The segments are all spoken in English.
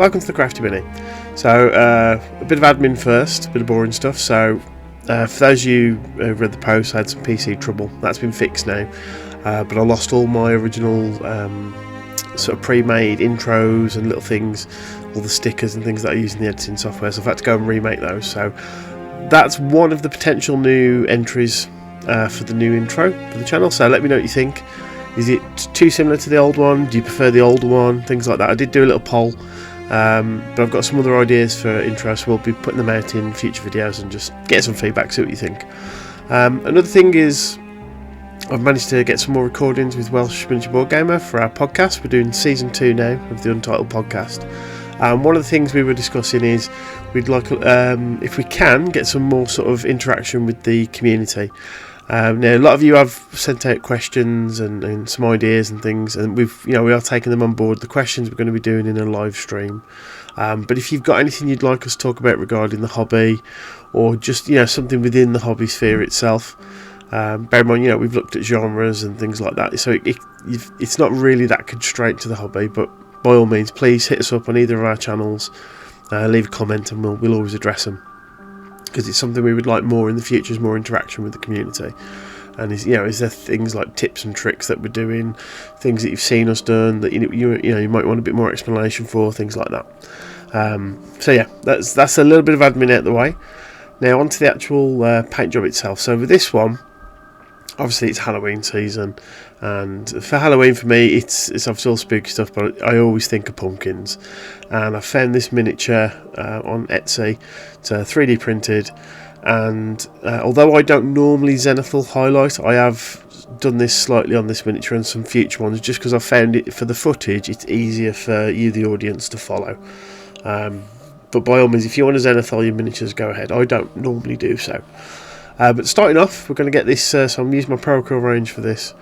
welcome to the Crafty Mini. So a bit of admin first, a bit of boring stuff. So for those of you who read the post, I had some PC trouble. That's been fixed now, but I lost all my original sort of pre-made intros and little things, all the stickers and things that I use in the editing software, so I've had to go and remake those. So that's one of the potential new entries for the new intro for the channel. So let me know what you think. Is it too similar to the old one? Do you prefer the older one? Things like that. I did do a little poll, but I've got some other ideas for intros, so we'll be putting them out in future videos and just get some feedback, see what you think. Another thing is I've managed to get some more recordings with Welsh Miniature Board Gamer for our podcast. We're doing season 2 now of the Untitled podcast. One of the things we were discussing is we'd like, if we can, get some more sort of interaction with the community. Now a lot of you have sent out questions and some ideas and things, and we are taking them on board. The questions we're going to be doing in a live stream, but if you've got anything you'd like us to talk about regarding the hobby, or just something within the hobby sphere itself, bear in mind we've looked at genres and things like that, so it's not really that constraint to the hobby. But by all means, please hit us up on either of our channels, leave a comment, and we'll always address them, because it's something we would like more in the future, is more interaction with the community. And is there things like tips and tricks that we're doing, things that you've seen us done that you might want a bit more explanation for, things like that. So yeah, that's a little bit of admin out the way. Now onto the actual paint job itself. So with this one, obviously it's Halloween season, and for Halloween for me it's obviously all spooky stuff, but I always think of pumpkins. And I found this miniature on Etsy. It's 3D printed, and although I don't normally zenithal highlight, I have done this slightly on this miniature and some future ones, just because I found it for the footage it's easier for you, the audience, to follow. But by all means, if you want to zenithal your miniatures, go ahead. I don't normally do so. But starting off, we're going to get this, so I'm using my Procure range for this,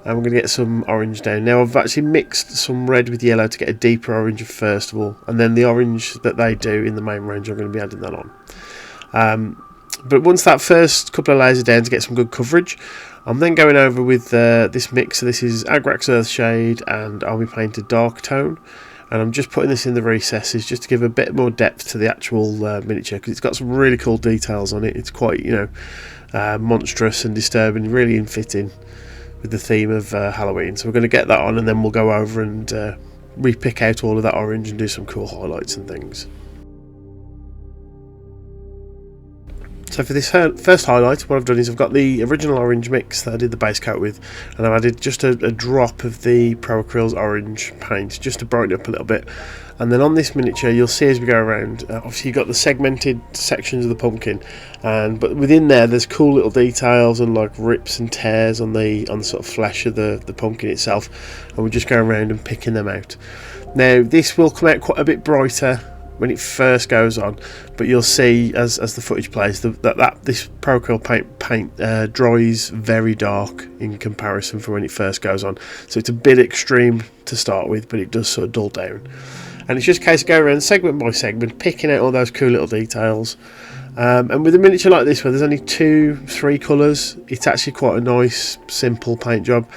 and we're going to get some orange down. Now I've actually mixed some red with yellow to get a deeper orange first of all, and then the orange that they do in the main range, I'm going to be adding that on. But once that first couple of layers are down to get some good coverage, I'm then going over with this mix. So this is Agrax Earthshade and Army Painted Dark Tone, and I'm just putting this in the recesses just to give a bit more depth to the actual miniature, because it's got some really cool details on it. It's quite monstrous and disturbing, really in fitting with the theme of Halloween. So we're going to get that on, and then we'll go over and re-pick out all of that orange and do some cool highlights and things. So for this first highlight, what I've done is I've got the original orange mix that I did the base coat with, and I've added just a drop of the Pro Acryls orange paint just to brighten it up a little bit. And then on this miniature, you'll see as we go around, obviously you've got the segmented sections of the pumpkin, but within there's cool little details and like rips and tears on the sort of flesh of the pumpkin itself, and we just go around and picking them out. Now this will come out quite a bit brighter when it first goes on, but you'll see as the footage plays that this Pro Acryl paint dries very dark in comparison for when it first goes on. So it's a bit extreme to start with, but it does sort of dull down. And it's just a case of going around segment by segment, picking out all those cool little details. And with a miniature like this, where there's only 2-3 colours, it's actually quite a nice, simple paint job.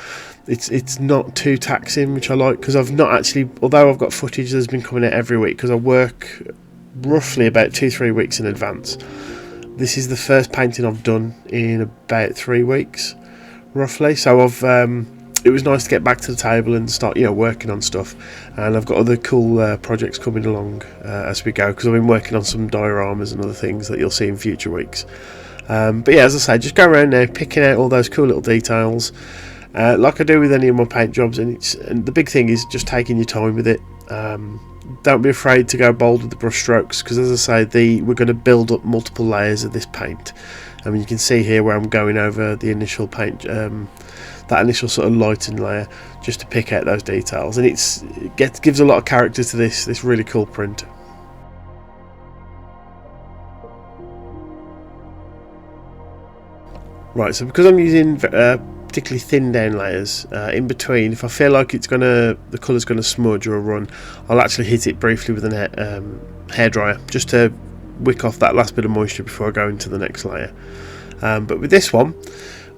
It's not too taxing, which I like, because I've not actually, although I've got footage that's been coming out every week, because I work roughly about 2-3 weeks in advance. This is the first painting I've done in about 3 weeks, roughly. So it was nice to get back to the table and start working on stuff, and I've got other cool projects coming along as we go, because I've been working on some dioramas and other things that you'll see in future weeks. But yeah, as I say, just go around now picking out all those cool little details, like I do with any of my paint jobs, and the big thing is just taking your time with it. Don't be afraid to go bold with the brush strokes, because as I say, we're going to build up multiple layers of this paint. I mean, you can see here where I'm going over the initial paint, that initial sort of lighting layer, just to pick out those details, and it gives a lot of character to this really cool print. Right, so because I'm using particularly thin down layers in between, if I feel like the colour's gonna smudge or run, I'll actually hit it briefly with a hairdryer just to wick off that last bit of moisture before I go into the next layer. But with this one,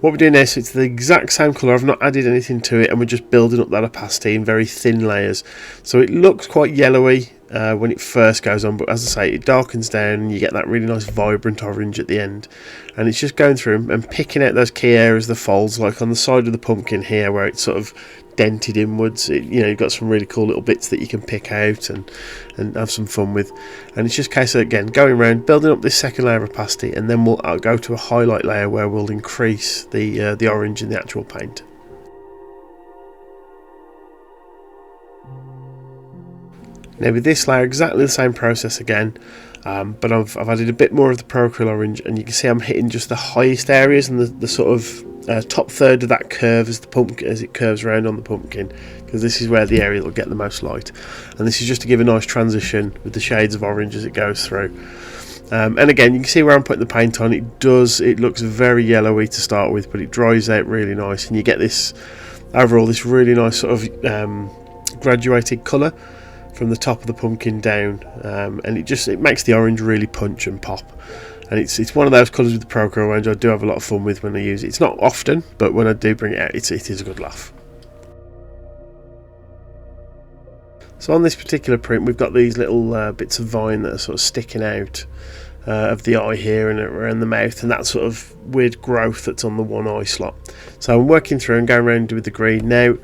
what we're doing now, so it's the exact same colour, I've not added anything to it, and we're just building up that opacity in very thin layers. So it looks quite yellowy when it first goes on, but as I say, it darkens down and you get that really nice vibrant orange at the end. And it's just going through and picking out those key areas, the folds, like on the side of the pumpkin here where it's sort of dented inwards. You've got some really cool little bits that you can pick out and have some fun with. And it's just a case of, again, going around, building up this second layer of opacity, and then we'll go to a highlight layer where we'll increase the orange in the actual paint. Now with this layer, exactly the same process again, but I've added a bit more of the Procreal orange, and you can see I'm hitting just the highest areas and the sort of top third of that curve as it curves around on the pumpkin, because this is where the area that will get the most light. And this is just to give a nice transition with the shades of orange as it goes through. And again, you can see where I'm putting the paint on. It looks very yellowy to start with, but it dries out really nice, and you get this overall this really nice sort of graduated colour from the top of the pumpkin down, and it makes the orange really punch and pop. And it's one of those colours with the Procreal orange I do have a lot of fun with when I use it. It's not often, but when I do bring it out, it is a good laugh. So on this particular print, we've got these little bits of vine that are sort of sticking out of the eye here and around the mouth, and that sort of weird growth that's on the one eye slot. So I'm working through and going around with the green. Now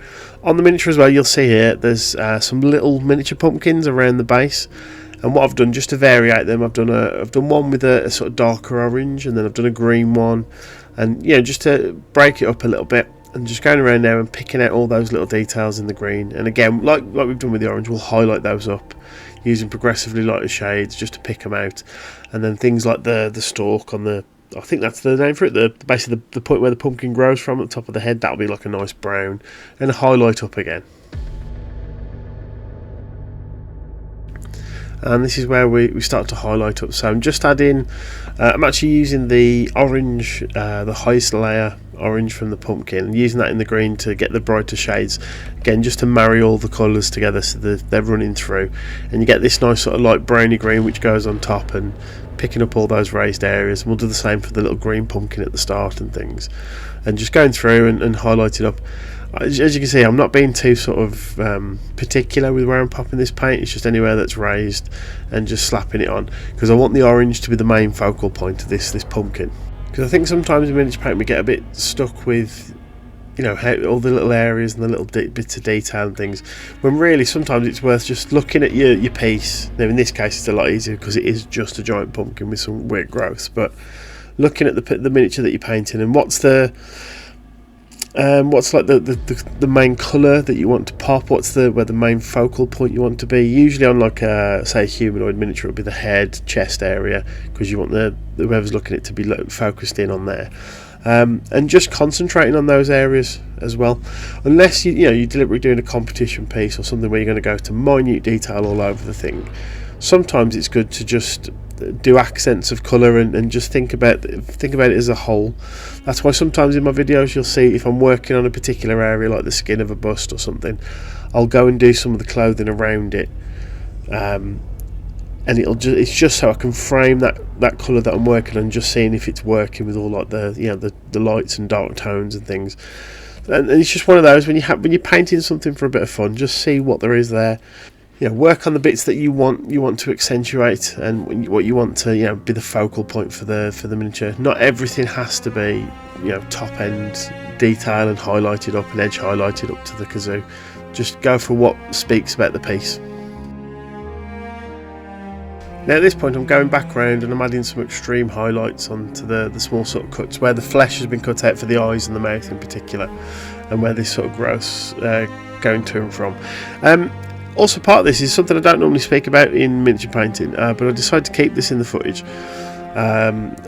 on the miniature as well, you'll see here there's some little miniature pumpkins around the base, and what I've done just to variate them, I've done one with a sort of darker orange, and then I've done a green one, and just to break it up a little bit. And just going around now and picking out all those little details in the green, and again, like we've done with the orange, we'll highlight those up using progressively lighter shades just to pick them out. And then things like the stalk on the, I think that's the name for it, basically the point where the pumpkin grows from at the top of the head, that'll be like a nice brown, and a highlight up again. And this is where we start to highlight up. So I'm just adding, I'm actually using the orange, the highest layer orange from the pumpkin, and using that in the green to get the brighter shades, again just to marry all the colours together so that they're running through, and you get this nice sort of light browny green which goes on top and picking up all those raised areas. And we'll do the same for the little green pumpkin at the start and things, and just going through and highlighting up. As you can see, I'm not being too sort of particular with where I'm popping this paint. It's just anywhere that's raised and just slapping it on, because I want the orange to be the main focal point of this pumpkin. Because I think sometimes in miniature paint we get a bit stuck with, how all the little areas and the little bits of detail and things, when really sometimes it's worth just looking at your piece. Now in this case it's a lot easier because it is just a giant pumpkin with some weird growth, but looking at the miniature that you're painting, and what's like the main colour that you want to pop, where the main focal point you want to be. Usually on like say a humanoid miniature, it would be the head, chest area, because you want whoever's looking at it to be focused in on there, and just concentrating on those areas as well, unless you're deliberately doing a competition piece or something where you're going to go to minute detail all over the thing. Sometimes it's good to just do accents of colour and just think about it as a whole. That's why sometimes in my videos you'll see, if I'm working on a particular area like the skin of a bust or something, I'll go and do some of the clothing around it, and it's just so I can frame that colour that I'm working on, just seeing if it's working with all like the lights and dark tones and things. And it's just one of those, when you're painting something for a bit of fun, just see what there is there. Work on the bits that you want to accentuate, and what you want to be the focal point for the miniature. Not everything has to be top end detail and highlighted up and edge highlighted up to the kazoo. Just go for what speaks about the piece. Now at this point I'm going back around and I'm adding some extreme highlights onto the small sort of cuts where the flesh has been cut out for the eyes and the mouth in particular, and where this sort of growth's going to and from. Also, part of this is something I don't normally speak about in miniature painting, but I decided to keep this in the footage.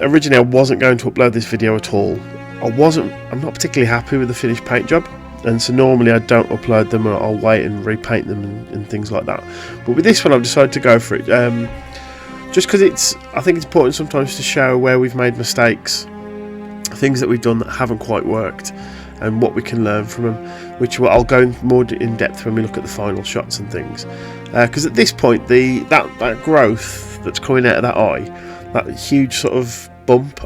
Originally I wasn't going to upload this video at all. I'm not particularly happy with the finished paint job, and so normally I don't upload them, or I'll wait and repaint them and things like that. But with this one I've decided to go for it, just because I think it's important sometimes to show where we've made mistakes, things that we've done that haven't quite worked, and what we can learn from them, which I'll go more in depth when we look at the final shots and things. Because at this point, that growth that's coming out of that eye, that huge sort of bump,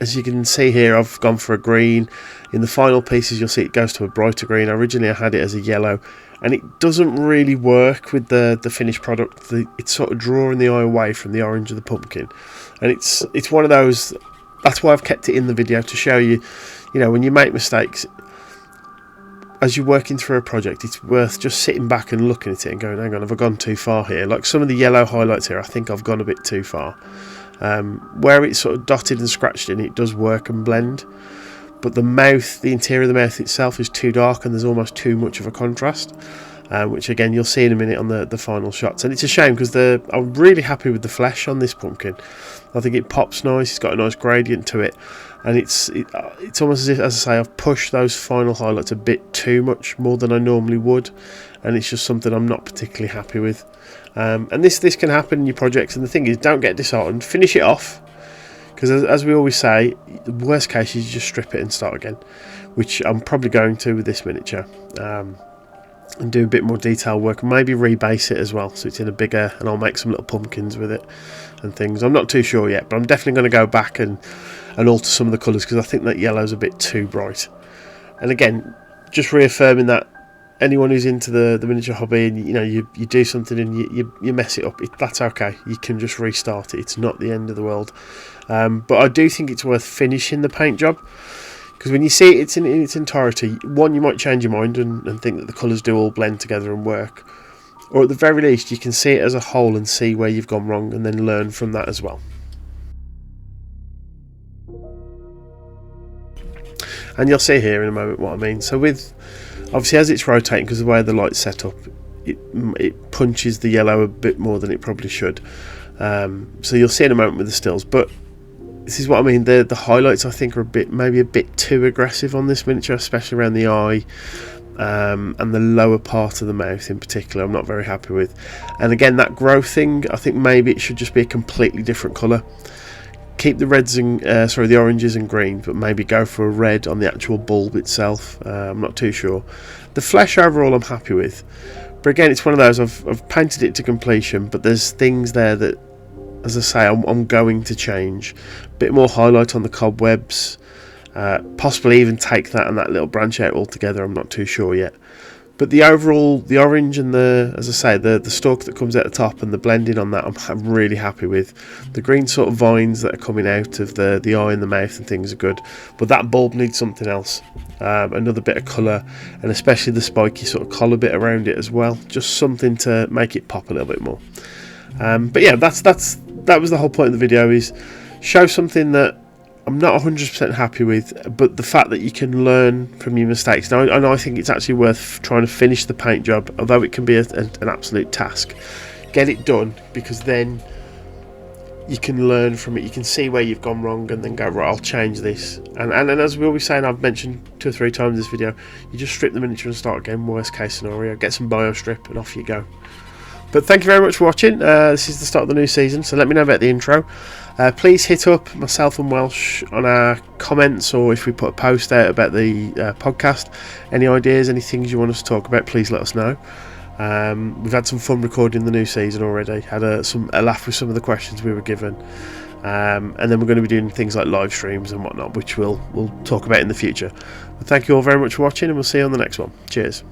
as you can see here, I've gone for a green. In the final pieces, you'll see it goes to a brighter green. Originally, I had it as a yellow, and it doesn't really work with the finished product. It's sort of drawing the eye away from the orange of the pumpkin, and it's one of those. That's why I've kept it in the video, to show you, you know, when you make mistakes as you're working through a project, it's worth just sitting back and looking at it and going, hang on, have I gone too far here? Like some of the yellow highlights here, I think I've gone a bit too far. Where it's sort of dotted and scratched in, it does work and blend, but the mouth, the interior of the mouth itself is too dark, and there's almost too much of a contrast, which again you'll see in a minute on the final shots. And it's a shame, because I'm really happy with the flesh on this pumpkin. I think it pops nice, it's got a nice gradient to it, and it's almost as if, as I say, I've pushed those final highlights a bit too much, more than I normally would, and it's just something I'm not particularly happy with. And this can happen in your projects, and the thing is, don't get disheartened, finish it off, because as we always say, the worst case is you just strip it and start again, which I'm probably going to with this miniature, and do a bit more detail work, and maybe rebase it as well, so it's in a bigger, and I'll make some little pumpkins with it and things. I'm not too sure yet, but I'm definitely going to go back and alter some of the colours, because I think that yellow's a bit too bright. And again, just reaffirming that anyone who's into the miniature hobby, and you know, you do something and you mess it up, that's okay, you can just restart it, it's not the end of the world. But I do think it's worth finishing the paint job, because when you see it in its entirety, one, you might change your mind and think that the colours do all blend together and work, or at the very least you can see it as a whole and see where you've gone wrong, and then learn from that as well. And you'll see here in a moment what I mean. So with, obviously as it's rotating, because of the way the light's set up, it punches the yellow a bit more than it probably should. So you'll see in a moment with the stills, but this is what I mean, the highlights I think are maybe a bit too aggressive on this miniature, especially around the eye, and the lower part of the mouth in particular I'm not very happy with. And again, that growth thing, I think maybe it should just be a completely different colour. Keep the reds and the oranges and greens, but maybe go for a red on the actual bulb itself. I'm not too sure. The flesh overall I'm happy with, but again, it's one of those, I've painted it to completion, but there's things there that, as I say, I'm going to change. A bit more highlight on the cobwebs, possibly even take that and that little branch out altogether, I'm not too sure yet. But the overall, the orange and as I say, the stalk that comes out the top and the blending on that, I'm really happy with. The green sort of vines that are coming out of the eye and the mouth and things are good, but that bulb needs something else. Another bit of colour, and especially the spiky sort of collar bit around it as well. Just something to make it pop a little bit more. But yeah, that was the whole point of the video, is show something that I'm not 100% happy with, but the fact that you can learn from your mistakes. Now, I think it's actually worth trying to finish the paint job, although it can be an absolute task. Get it done, because then you can learn from it, you can see where you've gone wrong, and then go, right, I'll change this. And as we always say, and I've mentioned 2 or 3 times in this video, you just strip the miniature and start again, worst case scenario, get some bio strip and off you go. But thank you very much for watching. This is the start of the new season, so let me know about the intro. Please hit up myself and Welsh on our comments, or if we put a post out about the podcast. Any ideas, any things you want us to talk about, please let us know. We've had some fun recording the new season already. Had a laugh with some of the questions we were given. And then we're going to be doing things like live streams and whatnot, which we'll talk about in the future. But thank you all very much for watching, and we'll see you on the next one. Cheers.